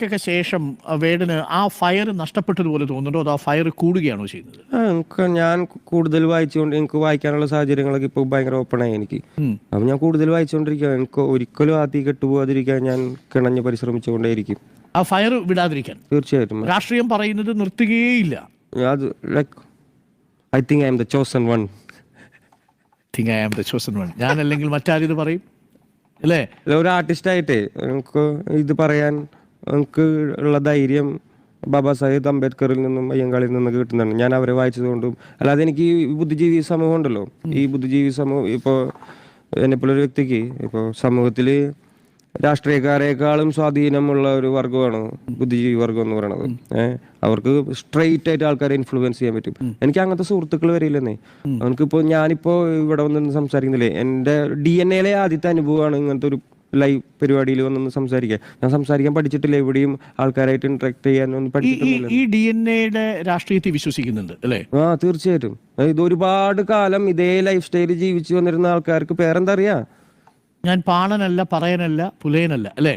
ഒക്കെ ശേഷം വേടന് ആ ഫയർ നഷ്ടപ്പെട്ടതുപോലെ തോന്നുന്നുണ്ടോ അതോ ആ ഫയർ കൂടുകയാണോ ചെയ്യുന്നത്? എനിക്ക് ഞാൻ കൂടുതൽ വായിച്ചുകൊണ്ട് എനിക്ക് വായിക്കാനുള്ള സാഹചര്യങ്ങളൊക്കെ ഇപ്പോൾ ഭയങ്കര ഓപ്പണായി എനിക്ക്. അപ്പം ഞാൻ കൂടുതൽ വായിച്ചുകൊണ്ടിരിക്കുക. എനിക്ക് ഒരിക്കലും ആ തീ കെട്ടുപോകാതിരിക്കാൻ ഞാൻ കിണഞ്ഞ് പരിശ്രമിച്ചുകൊണ്ടേയിരിക്കും. ആ ഫയർ വിടാതിരിക്കാൻ തീർച്ചയായിട്ടും. രാഷ്ട്രീയം പറയുന്നത് നിർത്തുകയേയില്ല. അത് like I think I M the chosen one. ഞാൻ അല്ലെങ്കിൽ മറ്റാരിത് പറയും അല്ലേ? ഒരു ആർട്ടിസ്റ്റായിട്ടേ എനിക്ക് ഇത് പറയാൻ എനിക്ക് ഉള്ള ധൈര്യം ബാബാ സാഹിബ് അംബേദ്കറിൽ നിന്നും അയ്യങ്കാളിൽ നിന്നും കിട്ടുന്നതാണ്. ഞാൻ അവരെ വായിച്ചതുകൊണ്ടും അല്ലാതെ എനിക്ക് ഈ ബുദ്ധിജീവി സമൂഹം ഉണ്ടല്ലോ, ഈ ബുദ്ധിജീവി സമൂഹം ഇപ്പോൾ എന്നെപ്പോലൊരു വ്യക്തിക്ക് ഇപ്പോൾ സമൂഹത്തിൽ രാഷ്ട്രീയക്കാരേക്കാളും സ്വാധീനമുള്ള ഒരു വർഗ്ഗമാണ് ബുദ്ധിജീവി വർഗം എന്ന് പറയുന്നത്. അവർക്ക് സ്ട്രെയിറ്റ് ആയിട്ട് ആൾക്കാരെ ഇൻഫ്ലുവൻസ് ചെയ്യാൻ പറ്റും. എനിക്ക് അങ്ങനത്തെ സുഹൃത്തുക്കൾ വരില്ലെന്നേ. അവനക്കിപ്പോൾ ഞാനിപ്പോൾ ഇവിടെ വന്ന് സംസാരിക്കുന്നില്ലേ, എൻ്റെ DNA ആദ്യത്തെ അനുഭവമാണ് ഇങ്ങനത്തെ ഒരു ലൈവ് പരിപാടിയിൽ വന്നൊന്ന് സംസാരിക്കാൻ. ഞാൻ സംസാരിക്കാൻ പഠിച്ചിട്ടില്ല, എവിടെയും ആൾക്കാരായിട്ട് ഇന്ററാക്ട് ചെയ്യാനൊന്നും പഠിച്ചിട്ടില്ല. ഈ DNA രാഷ്ട്രീയത്തെ വിശ്വസിക്കുന്നുണ്ട് അല്ലേ? തീർച്ചയായിട്ടും. ഇത് ഒരുപാട് കാലം ഇതേ ലൈഫ് സ്റ്റൈൽ ജീവിച്ചു വന്നിരുന്ന ആൾക്കാർക്ക് പേരെന്താ അറിയാ? ഞാൻ പാണനല്ല, പറയനല്ല, പുലയനല്ല അല്ലേ,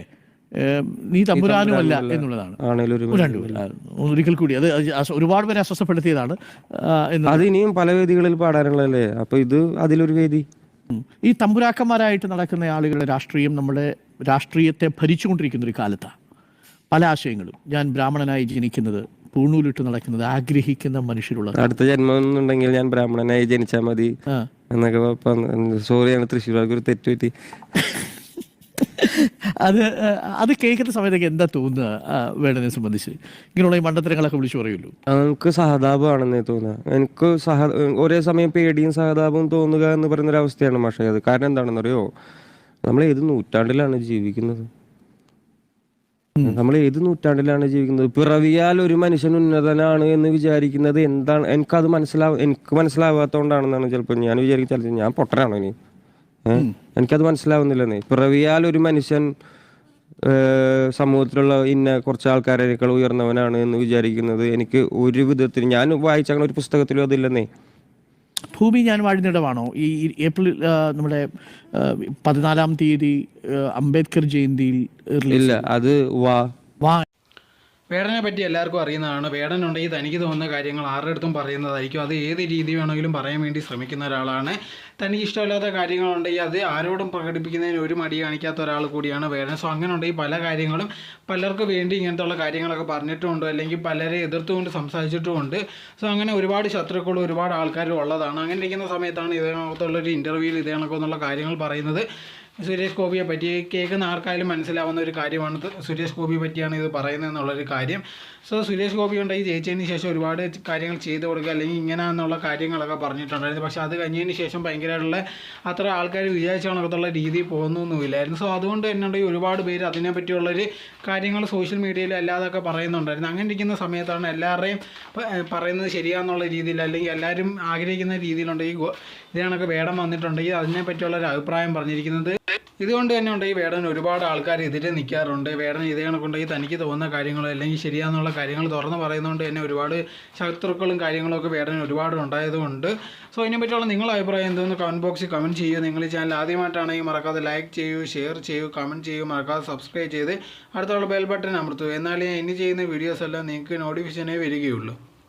നീ തമ്പുരാനുമല്ല എന്നുള്ളതാണ്. ഒരിക്കൽ കൂടി അത് ഒരുപാട് പേരെ അസ്വസ്ഥപ്പെടുത്തിയതാണ്. അത് ഇനിയും പല വേദികളിൽ പാടാനുള്ളതല്ലേ, അപ്പൊ ഇത് അതിലൊരു വേദി. ഈ തമ്പുരാക്കന്മാരായിട്ട് നടക്കുന്ന ആളുകളുടെ രാഷ്ട്രീയം നമ്മുടെ രാഷ്ട്രീയത്തെ ഭരിച്ചുകൊണ്ടിരിക്കുന്ന ഒരു കാലത്താണ്. പല ആശയങ്ങളും, ഞാൻ ബ്രാഹ്മണനായി ജനിക്കുന്നത്, പൂണൂലിട്ട് നടക്കുന്നത് ആഗ്രഹിക്കുന്ന മനുഷ്യരുള്ള അടുത്ത ജന്മം എന്നുണ്ടെങ്കിൽ ഞാൻ ബ്രാഹ്മണനായി ജനിച്ചാൽ മതി എന്നൊക്കെ. സോറിയാണ് തൃശ്ശൂർക്ക് ഒരു തെറ്റുപറ്റി. അത് കേൾക്കുന്ന സമയത്തൊക്കെ എന്താ തോന്നുക വേടനെ സംബന്ധിച്ച്? ഇങ്ങനെയുള്ള ഈ മണ്ടത്തരങ്ങളൊക്കെ വിളിച്ചു പറയുള്ളൂ. എനിക്ക് സഹതാപമാണെന്നേ തോന്നുക. എനിക്ക് ഒരേ സമയം പേടിയും സഹതാപവും തോന്നുക എന്ന് പറയുന്നൊരവസ്ഥയാണ് മാഷേ അത്. കാരണം എന്താണെന്നറിയോ, നമ്മൾ ഏത് നൂറ്റാണ്ടിലാണ് ജീവിക്കുന്നത്? നമ്മൾ ഏത് നൂറ്റാണ്ടിലാണ് ജീവിക്കുന്നത്? പിറവിയാൽ ഒരു മനുഷ്യൻ ഉന്നതനാണ് എന്ന് വിചാരിക്കുന്നത് എന്താണ്? എനിക്ക് മനസ്സിലാവാത്തതുകൊണ്ടാണെന്നാണ് ചിലപ്പോൾ ഞാൻ വിചാരിക്കുന്നത്. ഞാൻ പൊട്ടനാണോ ഇനി? എനിക്കത് മനസ്സിലാവുന്നില്ലെന്നേ. പിറവിയാൽ ഒരു മനുഷ്യൻ സമൂഹത്തിലുള്ള കുറച്ച് ആൾക്കാരേക്കാൾ ഉയർന്നവനാണ് എന്ന് വിചാരിക്കുന്നത് എനിക്ക് ഒരു വിധത്തിൽ, ഞാൻ വായിച്ചങ്ങനെ ഒരു പുസ്തകത്തിലും അതില്ലെന്നേ. ഭൂമി ഞാൻ വാഴുന്നിടമാണോ ഈ ഏപ്രിൽ നമ്മുടെ 14-ാം തീയതി അംബേദ്കർ ജയന്തിയിൽ? ഇല്ല, അത് വേടനെ പറ്റി എല്ലാവർക്കും അറിയുന്നതാണ്. വേടനുണ്ടെങ്കിൽ തനിക്ക് തോന്നുന്ന കാര്യങ്ങൾ ആരുടെ അടുത്തും പറയുന്നതായിരിക്കും. അത് ഏത് രീതി വേണമെങ്കിലും പറയാൻ വേണ്ടി ശ്രമിക്കുന്ന ഒരാളാണ്. തനിക്ക് ഇഷ്ടമില്ലാത്ത കാര്യങ്ങളുണ്ടെങ്കിൽ അത് ആരോടും പ്രകടിപ്പിക്കുന്നതിന് ഒരു മടി കാണിക്കാത്ത ഒരാൾ കൂടിയാണ് വേടൻ. സോ അങ്ങനെ ഉണ്ടെങ്കിൽ പല കാര്യങ്ങളും പലർക്ക് വേണ്ടി ഇങ്ങനത്തുള്ള കാര്യങ്ങളൊക്കെ പറഞ്ഞിട്ടുമുണ്ട്, അല്ലെങ്കിൽ പലരെ എതിർത്തുകൊണ്ട് സംസാരിച്ചിട്ടുമുണ്ട്. സോ അങ്ങനെ ഒരുപാട് ശത്രുക്കളും ഒരുപാട് ആൾക്കാരും ഉള്ളതാണ്. അങ്ങനെ ഇരിക്കുന്ന സമയത്താണ് ഇതിനകത്തുള്ളൊരു ഇൻ്റർവ്യൂവിൽ ഇതിനകത്തുള്ള കാര്യങ്ങൾ പറയുന്നത്. സുരേഷ് ഗോപിയെ പറ്റി കേൾക്കുന്ന ആർക്കായാലും മനസ്സിലാവുന്ന ഒരു കാര്യമാണ് സുരേഷ് ഗോപിയെ പറ്റിയാണ് ഇത് പറയുന്നത് എന്നുള്ളൊരു കാര്യം. സോ സുരേഷ് ഗോപി ഉണ്ടായി ജയിച്ചതിന് ശേഷം ഒരുപാട് കാര്യങ്ങൾ ചെയ്തു കൊടുക്കുക അല്ലെങ്കിൽ ഇങ്ങനെ എന്നുള്ള കാര്യങ്ങളൊക്കെ പറഞ്ഞിട്ടുണ്ടായിരുന്നു. പക്ഷേ അത് കഴിഞ്ഞതിന് ശേഷം ഭയങ്കരമായിട്ടുള്ള അത്ര ആൾക്കാർ വിചാരിച്ച കണക്കത്തുള്ള രീതിയിൽ പോകുന്നൊന്നുമില്ലായിരുന്നു. സോ അതുകൊണ്ട് തന്നെ ഉണ്ടെങ്കിൽ ഒരുപാട് പേര് അതിനെ പറ്റിയുള്ളൊരു കാര്യങ്ങൾ സോഷ്യൽ മീഡിയയിൽ അല്ലാതൊക്കെ പറയുന്നുണ്ടായിരുന്നു. അങ്ങനെ ഇരിക്കുന്ന സമയത്താണ് എല്ലാവരുടെയും പറയുന്നത് ശരിയാന്നുള്ള രീതിയിൽ അല്ലെങ്കിൽ എല്ലാവരും ആഗ്രഹിക്കുന്ന രീതിയിലുണ്ടെങ്കിൽ ഇതിനൊക്കെ വേടം വന്നിട്ടുണ്ടെങ്കിൽ അതിനെ പറ്റിയുള്ളൊരു അഭിപ്രായം പറഞ്ഞിരിക്കുന്നത്. ഇതുകൊണ്ട് തന്നെ ഉണ്ടെങ്കിൽ വേടൻ ഒരുപാട് ആൾക്കാർ എതിരെ നിൽക്കാറുണ്ട്. വേടൻ ഇതേ കണക്കുണ്ടെങ്കിൽ തനിക്ക് തോന്നുന്ന കാര്യങ്ങൾ അല്ലെങ്കിൽ ശരിയാന്നുള്ള കാര്യങ്ങൾ തുറന്ന് പറയുന്നതുകൊണ്ട് തന്നെ ഒരുപാട് ശത്രുക്കളും കാര്യങ്ങളൊക്കെ വേടന് ഒരുപാട് ഉണ്ടായതുകൊണ്ട്. സോ ഇതിനെപ്പറ്റിയുള്ള നിങ്ങളുടെ അഭിപ്രായം എന്തോന്ന് കമൻറ്റ് ബോക്സിൽ കമൻറ്റ് ചെയ്യുക. നിങ്ങൾ ഈ ചാനൽ ആദ്യമായിട്ടാണെങ്കിൽ മറക്കാതെ ലൈക്ക് ചെയ്യൂ, ഷെയർ ചെയ്യൂ, കമൻറ്റ് ചെയ്യൂ, മറക്കാതെ സബ്സ്ക്രൈബ് ചെയ്ത് അടുത്തുള്ള ബെൽ ബട്ടൺ അമർത്തുക. എന്നാലേ ഇനി ചെയ്യുന്ന വീഡിയോസ് എല്ലാം നിങ്ങൾക്ക് നോട്ടിഫിക്കേഷനേ വരികയുള്ളൂ.